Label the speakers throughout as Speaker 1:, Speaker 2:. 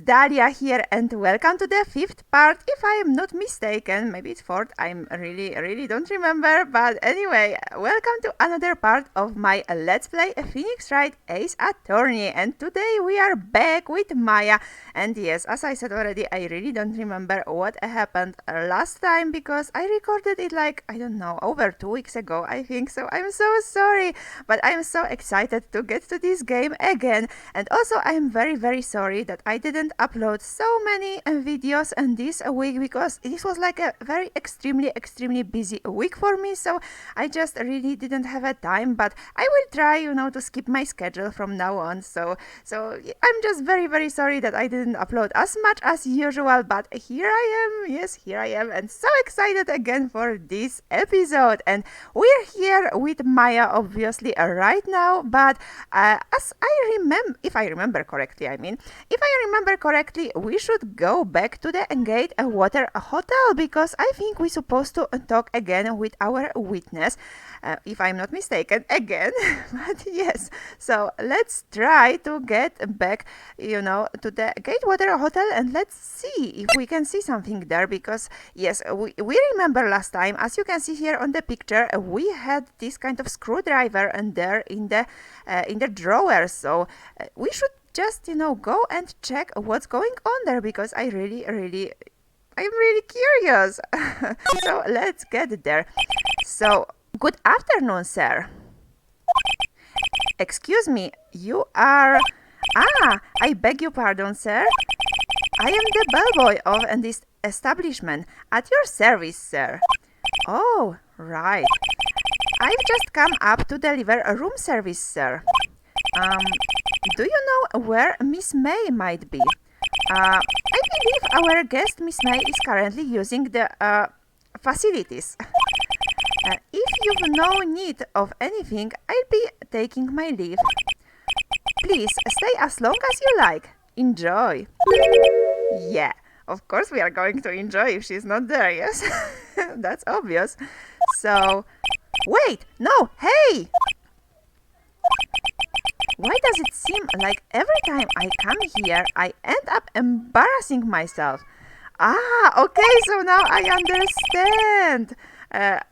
Speaker 1: Daalia here, and welcome to the fifth part, if I am not mistaken. Maybe it's fourth, I'm really don't remember, but anyway, welcome to another part of my Let's Play Phoenix Wright Ace Attorney, and today we are back with Maya. And yes, as I said already, I really don't remember what happened last time, because I recorded it like, I don't know, over 2 weeks ago, I think, so I'm so sorry, but I'm so excited to get to this game again. And also I'm very sorry that I didn't upload so many videos in this week, because this was like a very extremely busy week for me, so I just really didn't have a time. But I will try, to skip my schedule from now on. So I'm just very sorry that I didn't upload as much as usual, but here I am. Yes, here I am, and so excited again for this episode. And we're here with Maya, obviously, right now, but as I remember, if I remember correctly, we should go back to the EDGEWORTH hotel, because I think we're supposed to talk again with our witness, if I'm not mistaken, again. But yes, so let's try to get back, to the EDGEWORTH hotel, and let's see if we can see something there, because yes, we remember last time, as you can see here on the picture, we had this kind of screwdriver and there in the drawer, so we should just go and check what's going on there, because I'm really curious. So let's get there. So good afternoon, sir. Excuse me, you are... I beg your pardon, sir. I am the bellboy of this establishment. At your service, sir. Oh, right. I've just come up to deliver a room service, sir. Do you know where Miss May might be? I believe our guest, Miss May, is currently using the facilities. If you've no need of anything, I'll be taking my leave. Please stay as long as you like. Enjoy. Yeah, of course we are going to enjoy if she's not there, yes? That's obvious. So, wait, no, hey! Why does it seem like every time I come here, I end up embarrassing myself? Okay, so now I understand.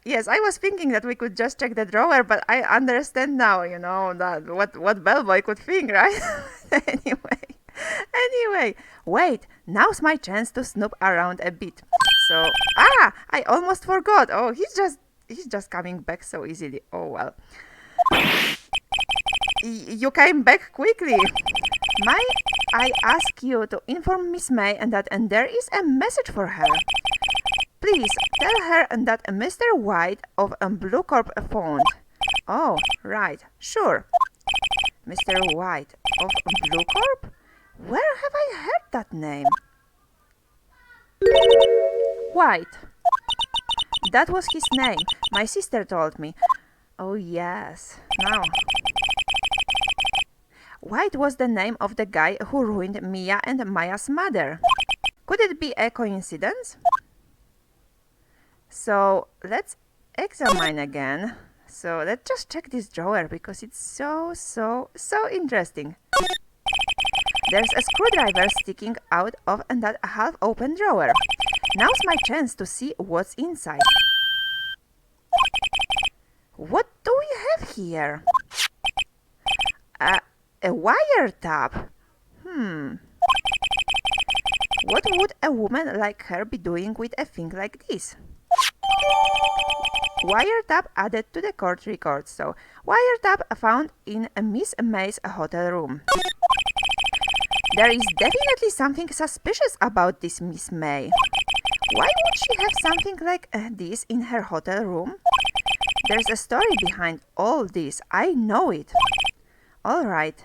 Speaker 1: Yes, I was thinking that we could just check the drawer, but I understand now, that what bellboy could think, right? Anyway, wait, now's my chance to snoop around a bit. So, I almost forgot. Oh, he's just coming back so easily. Oh, well. You came back quickly. Might I ask you to inform Miss May and there is a message for her? Please tell her that Mr. White of Blue Corp phoned. Oh, right, sure. Mr. White of Blue Corp? Where have I heard that name? White. That was his name. My sister told me. Oh, yes. Now. White was the name of the guy who ruined Mia and Maya's mother. Could it be a coincidence? So let's examine again. So let's just check this drawer, because it's so interesting. There's a screwdriver sticking out of that half-open drawer. Now's my chance to see what's inside. What do we have here? A wiretap. What would a woman like her be doing with a thing like this? Wiretap added to the court records. So, wiretap found in Miss May's hotel room. There is definitely something suspicious about this Miss May. Why would she have something like this in her hotel room? There's a story behind all this. I know it. Alright.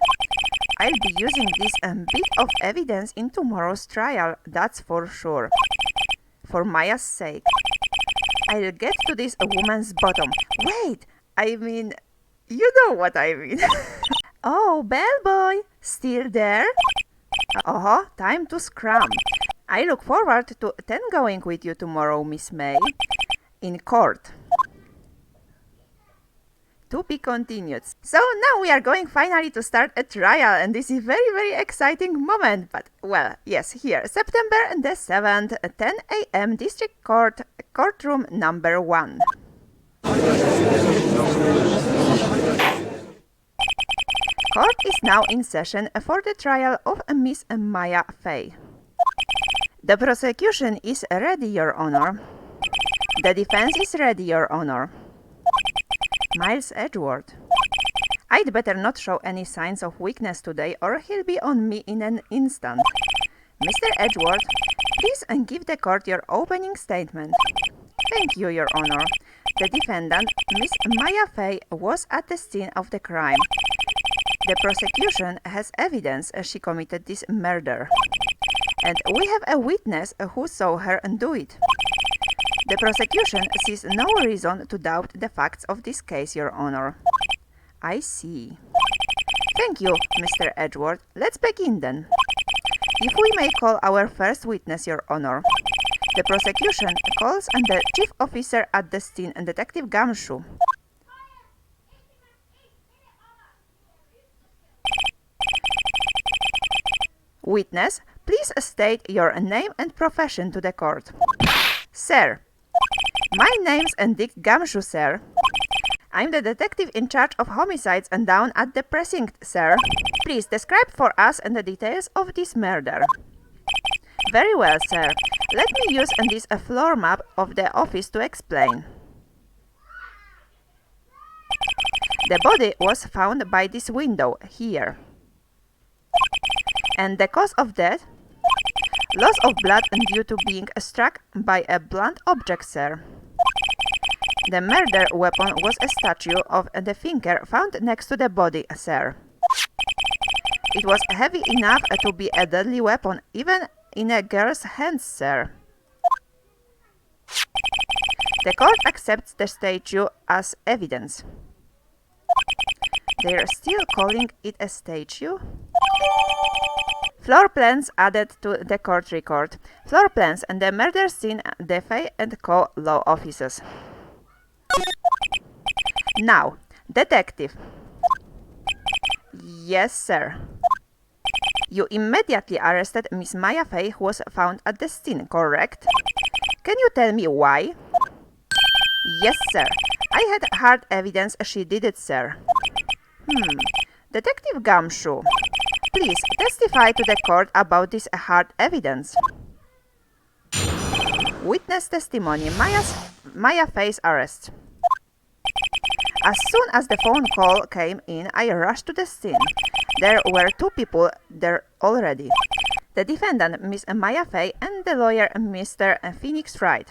Speaker 1: I'll be using this bit of evidence in tomorrow's trial, that's for sure. For Maya's sake. I'll get to this woman's bottom. Wait! I mean, you know what I mean. Oh, bellboy! Still there? Time to scrum. I look forward to going with you tomorrow, Miss May. In court. to be continued. So now we are going finally to start a trial, and this is very exciting moment. But well, yes, here, September the 7th, 10 a.m. District Court, courtroom number 1. Court is now in session for the trial of Miss Maya Fey. The prosecution is ready, Your Honor. The defense is ready, Your Honor. Miles Edgeworth. I'd better not show any signs of weakness today, or he'll be on me in an instant. Mr. Edgeworth, please give the court your opening statement. Thank you, Your Honor. The defendant, Miss Maya Fey, was at the scene of the crime. The prosecution has evidence she committed this murder. And we have a witness who saw her do it. The prosecution sees no reason to doubt the facts of this case, Your Honor. I see. Thank you, Mr. Edgeworth. Let's begin then. If we may call our first witness, Your Honor. The prosecution calls on the chief officer at the scene, Detective Gumshoe. Witness, please state your name and profession to the court. Sir, my name's Dick Gumshoe, sir. I'm the detective in charge of homicides and down at the precinct, sir. Please describe for us the details of this murder. Very well, sir. Let me use this floor map of the office to explain. The body was found by this window here. And the cause of death? Loss of blood due to being struck by a blunt object, sir. The murder weapon was a statue of the finger found next to the body, sir. It was heavy enough to be a deadly weapon, even in a girl's hands, sir. The court accepts the statue as evidence. They're still calling it a statue? Floor plans added to the court record. Floor plans and the murder scene, the Fey & Co. law offices. Now, detective. Yes, sir. You immediately arrested Miss Maya Fey, who was found at the scene, correct? Can you tell me why? Yes, sir. I had hard evidence she did it, sir. Detective Gumshoe, please testify to the court about this hard evidence. Witness testimony, Maya Fey's arrest. As soon as the phone call came in, I rushed to the scene. There were two people there already. The defendant, Miss Maya Fey, and the lawyer, Mr. Phoenix Wright.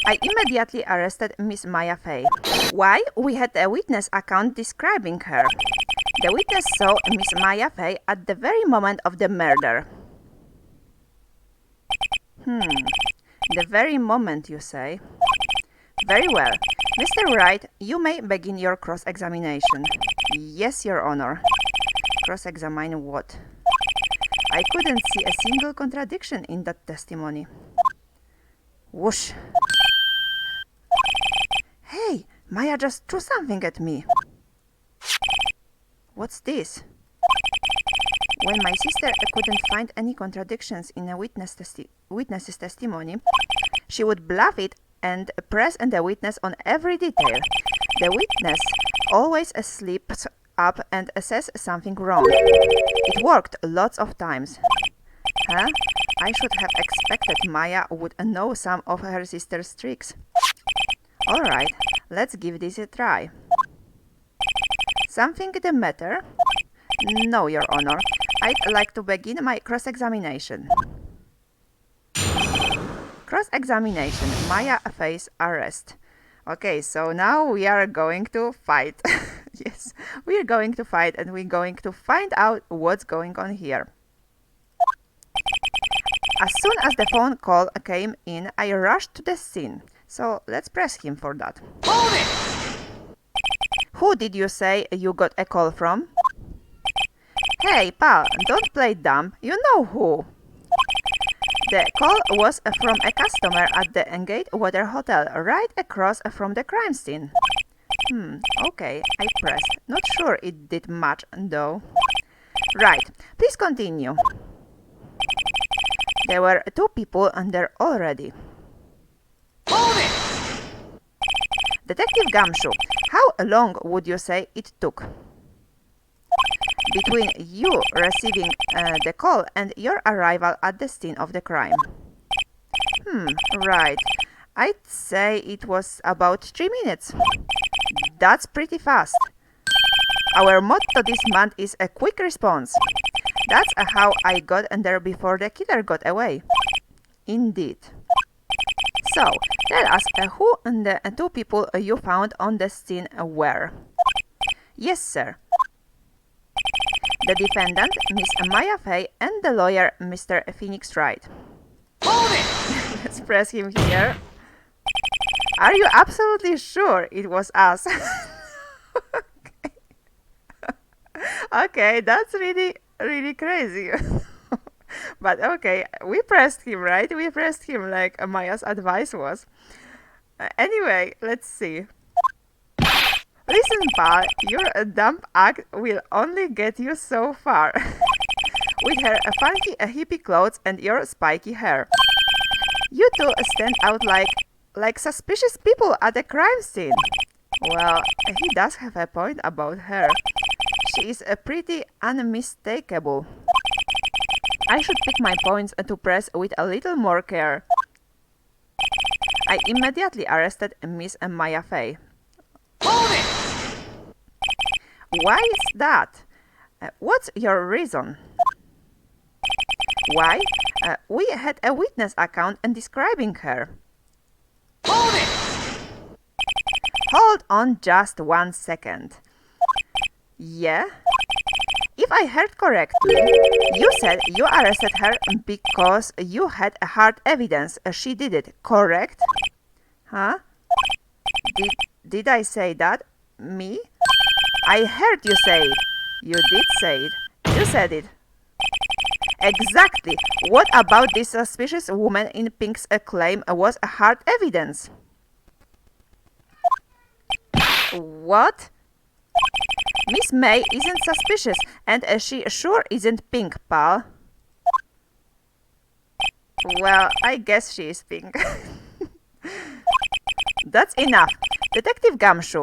Speaker 1: I immediately arrested Miss Maya Fey. Why? We had a witness account describing her. The witness saw Miss Maya Fey at the very moment of the murder. The very moment, you say? Very well. Mr. Wright, you may begin your cross-examination. Yes, Your Honor. Cross-examine what? I couldn't see a single contradiction in that testimony. Whoosh! Hey, Maya just threw something at me. What's this? When my sister couldn't find any contradictions in a witness's testimony, she would bluff it and press the witness on every detail. The witness always slips up and says something wrong. It worked lots of times. Huh? I should have expected Maya would know some of her sister's tricks. Alright, let's give this a try. Something the matter? No, Your Honor. I'd like to begin my cross-examination. Cross-examination. Maya Fey's arrest. Okay, so now we are going to fight. Yes, we are going to fight and we're going to find out what's going on here. As soon as the phone call came in, I rushed to the scene. So let's press him for that.
Speaker 2: Hold it!
Speaker 1: Who did you say you got a call from? Hey, pal, don't play dumb. You know who. The call was from a customer at the EDGEWORTH Hotel, right across from the crime scene. Okay, I pressed. Not sure it did much, though. Right, please continue. There were 2 people there already.
Speaker 2: Hold it!
Speaker 1: Detective Gumshoe, how long would you say it took between you receiving the call and your arrival at the scene of the crime? Right. I'd say it was about 3 minutes. That's pretty fast. Our motto this month is a quick response. That's how I got there before the killer got away. Indeed. So, tell us who the 2 people you found on the scene were. Yes, sir. The defendant, Miss Maya Fay, and the lawyer, Mr. Phoenix Wright.
Speaker 2: Hold it!
Speaker 1: Let's press him here. Are you absolutely sure it was us? Okay. Okay, that's really crazy. But okay, we pressed him, right? We pressed him like Maya's advice was. Anyway, let's see. Listen, pal, your dumb act will only get you so far. With her funky hippie clothes and your spiky hair. You two stand out like suspicious people at a crime scene. Well, he does have a point about her. She is pretty unmistakable. I should pick my points to press with a little more care. I immediately arrested Miss Maya Fay.
Speaker 2: Hold it!
Speaker 1: Why is that? What's your reason? Why? We had a witness account and describing her.
Speaker 2: Hold it!
Speaker 1: Hold on just 1 second. Yeah? If I heard correctly, you said you arrested her because you had hard evidence she did it, correct? Huh? Did I say that? Me? I heard you say it. You did say it. You said it. Exactly. What about this suspicious woman in pink's claim was hard evidence? What? Miss May isn't suspicious, and she sure isn't pink, pal. Well, I guess she is pink. That's enough. Detective Gumshoe,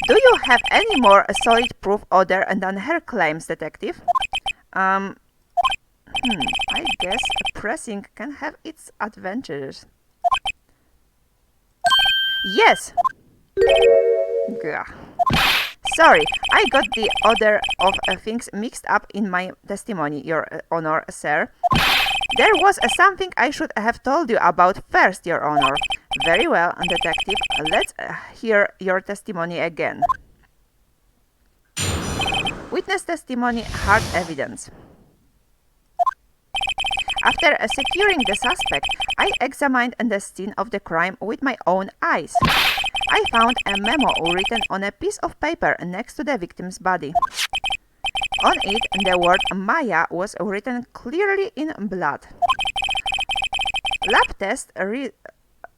Speaker 1: do you have any more solid proof other than her claims, detective? I guess pressing can have its advantages. Yes! Gah. Sorry, I got the order of things mixed up in my testimony, Your Honor, sir. There was something I should have told you about first, Your Honor. Very well, detective. Let's hear your testimony again. Witness testimony, hard evidence. After securing the suspect, I examined the scene of the crime with my own eyes. I found a memo written on a piece of paper next to the victim's body. On it, the word Maya was written clearly in blood. Lab test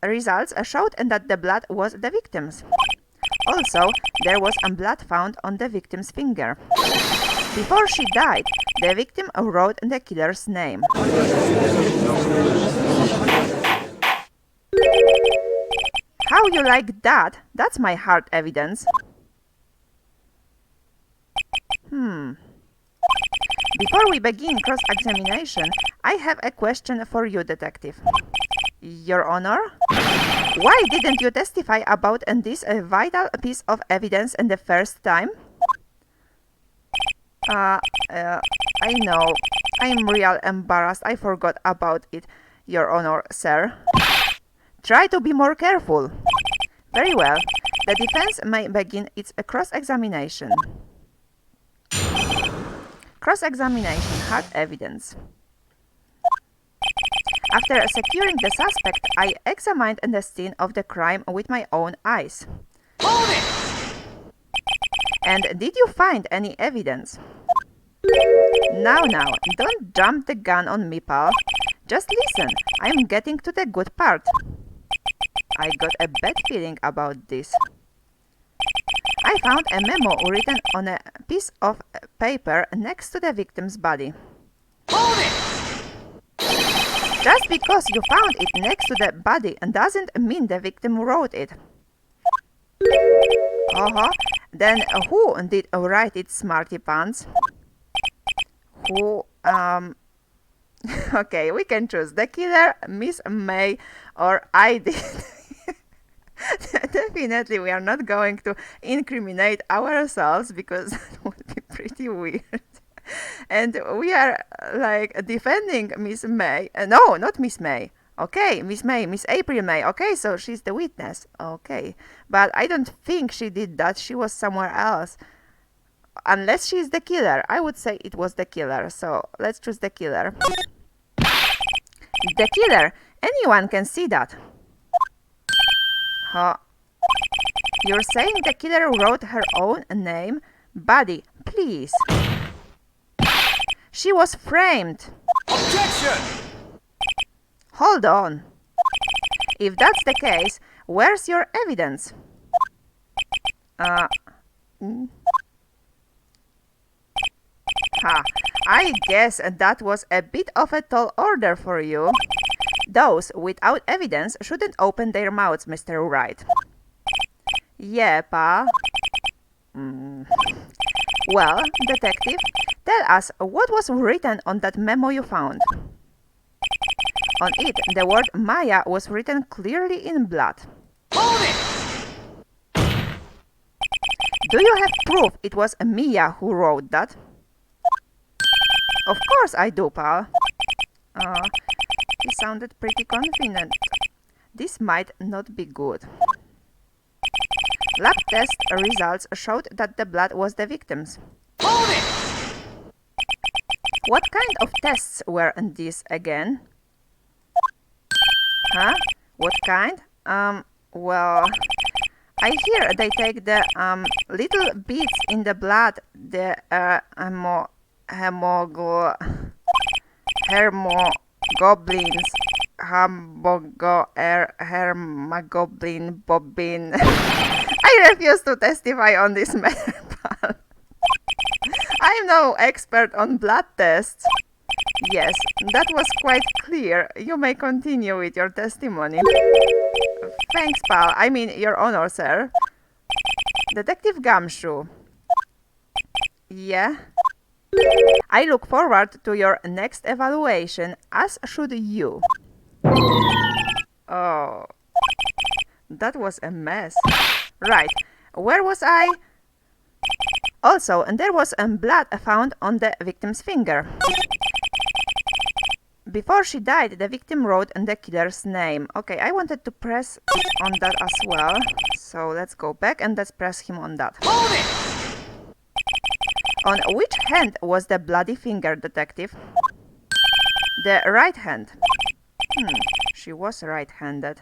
Speaker 1: results showed that the blood was the victim's. Also, there was blood found on the victim's finger. Before she died, the victim wrote the killer's name. How you like that? That's my hard evidence. Before we begin cross-examination, I have a question for you, detective. Your Honor? Why didn't you testify about this vital piece of evidence the first time? I know. I'm real embarrassed. I forgot about it, Your Honor, sir. Try to be more careful. Very well. The defense may begin its cross-examination. Cross-examination, hard evidence. After securing the suspect, I examined the scene of the crime with my own eyes.
Speaker 2: Hold it!
Speaker 1: And did you find any evidence? Now, don't jump the gun on me, pal. Just listen, I'm getting to the good part. I got a bad feeling about this. I found a memo written on a piece of paper next to the victim's body.
Speaker 2: Hold it!
Speaker 1: Just because you found it next to the body doesn't mean the victim wrote it. Then who did write it, smarty pants? Who, okay, we can choose the killer, Miss May, or I did. Definitely we are not going to incriminate ourselves because that would be pretty weird. And we are like defending Miss May. No, not Miss May. Okay, Miss May, Miss April May. Okay, so she's the witness. Okay, but I don't think she did that. She was somewhere else. Unless she's the killer. I would say it was the killer. So let's choose the killer. The killer. Anyone can see that. Huh? You're saying the killer wrote her own name? Buddy, please. She was framed.
Speaker 2: Objection!
Speaker 1: Hold on. If that's the case, where's your evidence? I guess that was a bit of a tall order for you. Those without evidence shouldn't open their mouths, Mr. Wright. Yeah, pa. Well, detective, tell us what was written on that memo you found. On it, the word Maya was written clearly in blood.
Speaker 2: Hold it!
Speaker 1: Do you have proof it was Mia who wrote that? Of course I do, pal. He sounded pretty confident. This might not be good. Lab test results showed that the blood was the victim's.
Speaker 2: Hold it!
Speaker 1: What kind of tests were these again? Huh? What kind? Well, I hear they take the little bits in the blood, the hermoglobins, hermogoblin, bobbin. I refuse to testify on this matter, pal. I'm no expert on blood tests. Yes, that was quite clear. You may continue with your testimony. Thanks, pal. I mean, Your Honor, sir. Detective Gumshoe. Yeah? I look forward to your next evaluation, as should you. Oh, that was a mess. Right, where was I? Also, there was blood found on the victim's finger. Before she died, the victim wrote the killer's name. Okay, I wanted to press on that as well. So let's go back and let's press him on that.
Speaker 2: Hold it!
Speaker 1: On which hand was the bloody finger, detective? The right hand. She was right-handed.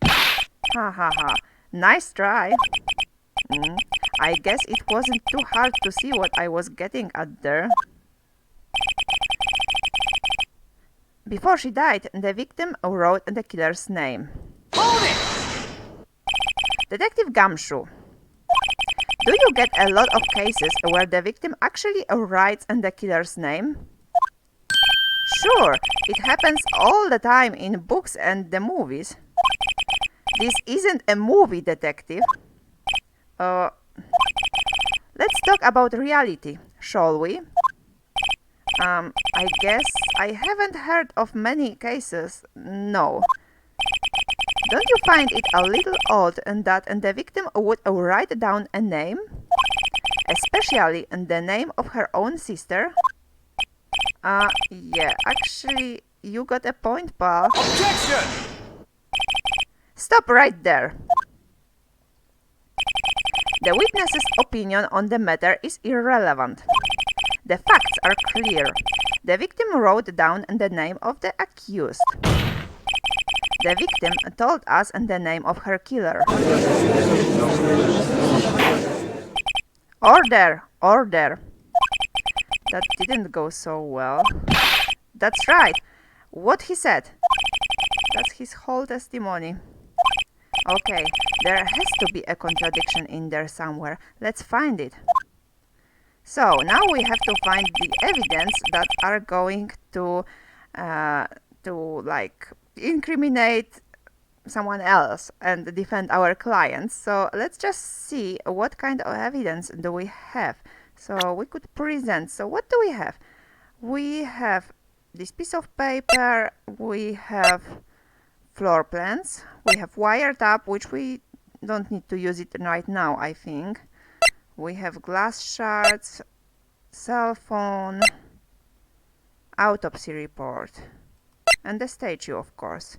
Speaker 1: Ha ha ha. Nice try. I guess it wasn't too hard to see what I was getting at there. Before she died, the victim wrote the killer's name.
Speaker 2: Hold it!
Speaker 1: Detective Gumshoe, do you get a lot of cases where the victim actually writes the killer's name? Sure, it happens all the time in books and the movies. This isn't a movie, detective. Let's talk about reality, shall we? I guess I haven't heard of many cases, no. Don't you find it a little odd that the victim would write down a name? Especially the name of her own sister? Yeah, actually, you got a point, pal.
Speaker 2: Objection!
Speaker 1: Stop right there. The witness's opinion on the matter is irrelevant. The facts are clear. The victim wrote down the name of the accused. The victim told us the name of her killer. Order! Order! That didn't go so well. That's right. What he said. That's his whole testimony. Okay, there has to be a contradiction in there somewhere. Let's find it. So now we have to find the evidence that are going to like incriminate someone else and defend our clients. So let's just see what kind of evidence do we have. So we could present. So what do we have? We have this piece of paper, we have floor plans, we have wiretap, which we don't need to use it right now, I think. We have glass shards, cell phone, autopsy report, and the statue, of course.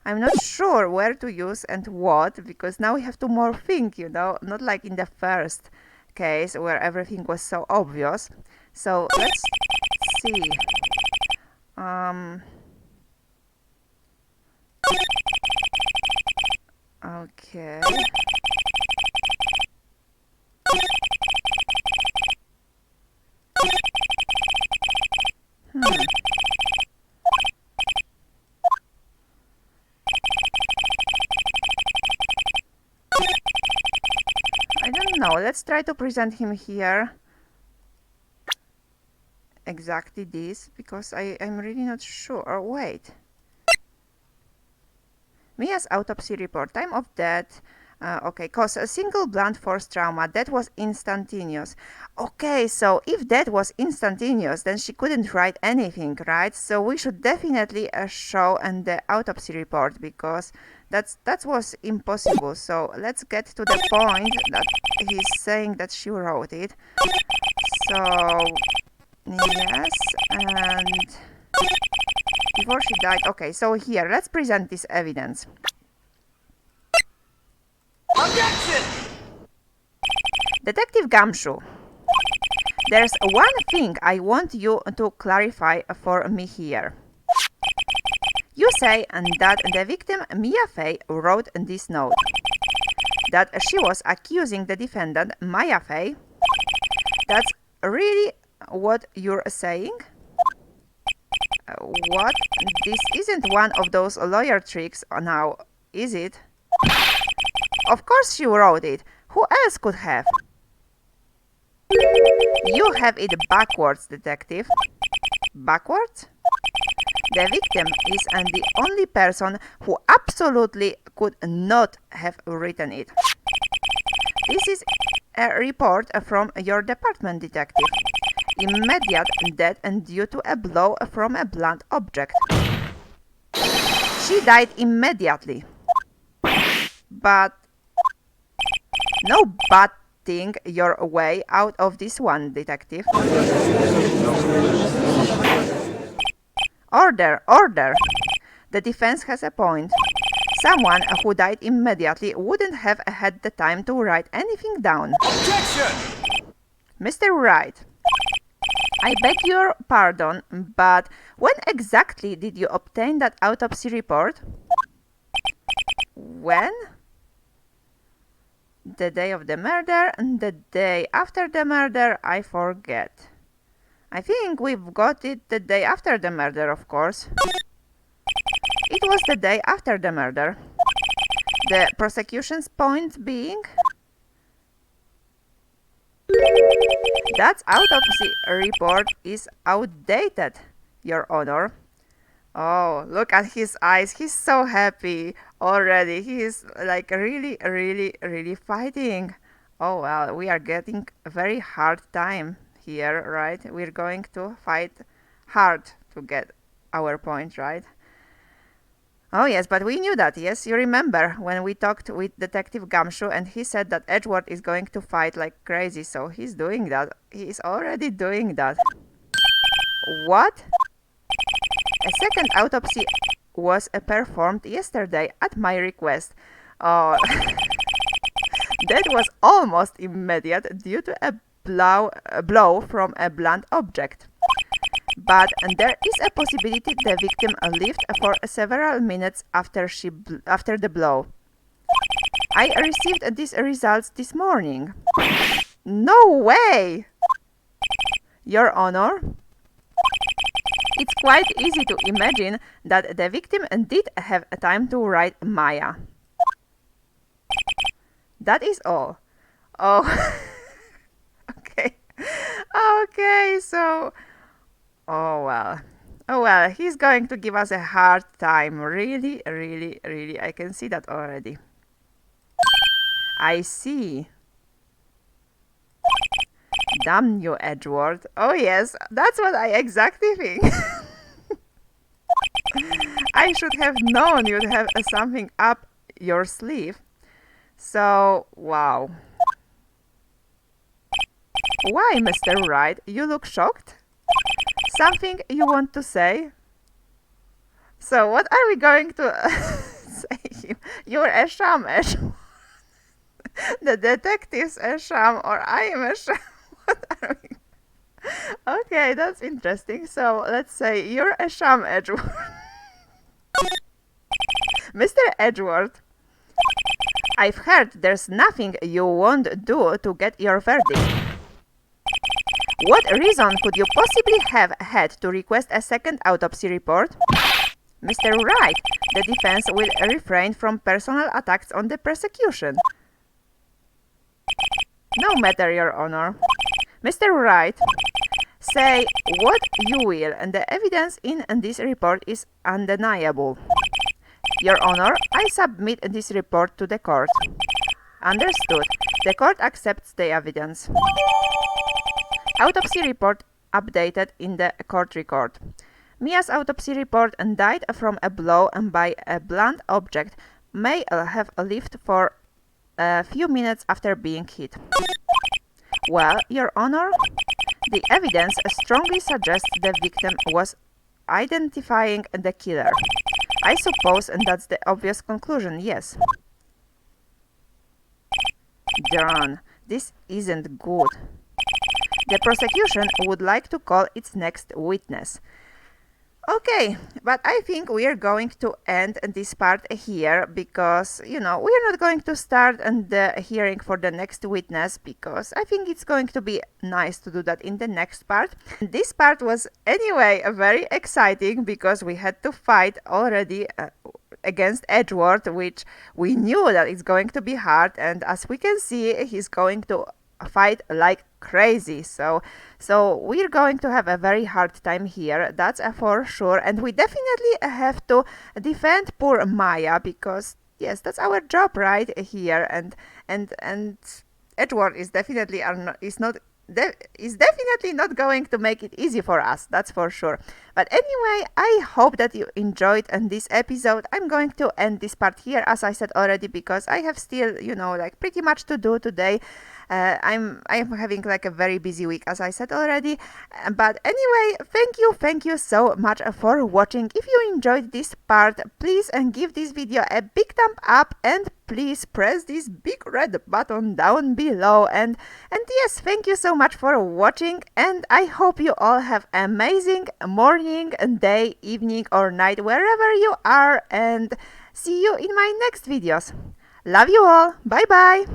Speaker 1: I'm not sure where to use and what, because now we have to more think, you know, not like in the first case where everything was so obvious. So let's see. Okay. I don't know. Let's try to present him here. Exactly this, because I'm really not sure. Or wait. Mia's autopsy report. Time of death. Okay, cause a single blunt force trauma. That was instantaneous. Okay, so if that was instantaneous, then she couldn't write anything, right? So we should definitely show in the autopsy report, because that was impossible. So let's get to the point that he's saying that she wrote it. So yes, and before she died. Okay, so here, let's present this evidence.
Speaker 2: Objection!
Speaker 1: Detective Gumshoe, there's one thing I want you to clarify for me here. You say that the victim, Mia Fey, wrote this note. That she was accusing the defendant, Maya Fey. That's really what you're saying? What? This isn't one of those lawyer tricks now, is it? Of course she wrote it. Who else could have? You have it backwards, detective. Backwards? The victim is the only person who absolutely could not have written it. This is a report from your department, detective. Immediate death due to a blow from a blunt object. She died immediately. But no batting your way out of this one, detective. Order, order. The defense has a point. Someone who died immediately wouldn't have had the time to write anything down.
Speaker 2: Objection!
Speaker 1: Mr. Wright, I beg your pardon, but when exactly did you obtain that autopsy report? When? The day of the murder, the day after the murder, I forget. I think we've got it the day after the murder, of course. It was the day after the murder. The prosecution's point being? That autopsy report is outdated, Your Honor. Oh, look at his eyes. He's so happy already. He's like really fighting. Oh, well, we are getting a very hard time here, right? We're going to fight hard to get our point, right? Oh, yes, but we knew that, yes? You remember when we talked with Detective Gumshoe and he said that Edgeworth is going to fight like crazy, so he's doing that. He's already doing that. What? A second autopsy was performed yesterday at my request. Oh, that was almost immediate due to a blow from a blunt object. But there is a possibility the victim lived for several minutes after the blow. I received these results this morning. No way! Your Honor, it's quite easy to imagine that the victim did have time to write Maya. That is all. Oh, okay. Okay, so. Oh well. Oh well, he's going to give us a hard time. Really, really, really. I can see that already. I see. Damn you, Edgeworth. Oh yes, that's what I exactly think. I should have known you'd have something up your sleeve. So, wow. Why, Mr. Wright? You look shocked? Something you want to say? So, what are we going to say? You're a sham, the detective's a sham, or I am a sham. What are we? Okay, that's interesting. So, let's say you're a sham, Edgeworth. Mr. Edgeworth, I've heard there's nothing you won't do to get your verdict. What reason could you possibly have had to request a second autopsy report? Mr. Wright, the defense will refrain from personal attacks on the prosecution. No matter, Your Honor. Mr. Wright, say what you will, and the evidence in this report is undeniable. Your Honor, I submit this report to the court. Understood. The court accepts the evidence. Autopsy report updated in the court record. Mia's autopsy report died from a blow and by a blunt object may have lived for a few minutes after being hit. Well, Your Honor, the evidence strongly suggests the victim was identifying the killer. I suppose that's the obvious conclusion, yes. Darn, this isn't good. The prosecution would like to call its next witness. Okay, but I think we are going to end this part here because, we are not going to start the hearing for the next witness because I think it's going to be nice to do that in the next part. This part was anyway very exciting because we had to fight already against Edgeworth, which we knew that it's going to be hard, and as we can see, he's going to fight like crazy. So we're going to have a very hard time here, that's for sure, and we definitely have to defend poor Maya because yes, that's our job right here, and Edgeworth is definitely is definitely not going to make it easy for us, that's for sure. But anyway, I hope that you enjoyed this episode. I'm going to end this part here, as I said already, because I have still, like pretty much to do today. I'm having like a very busy week, as I said already. But anyway, thank you so much for watching. If you enjoyed this part, please give this video a big thumb up and please press this big red button down below. And yes, thank you so much for watching, and I hope you all have amazing morning, day, evening or night wherever you are, and see you in my next videos. Love you all. Bye bye.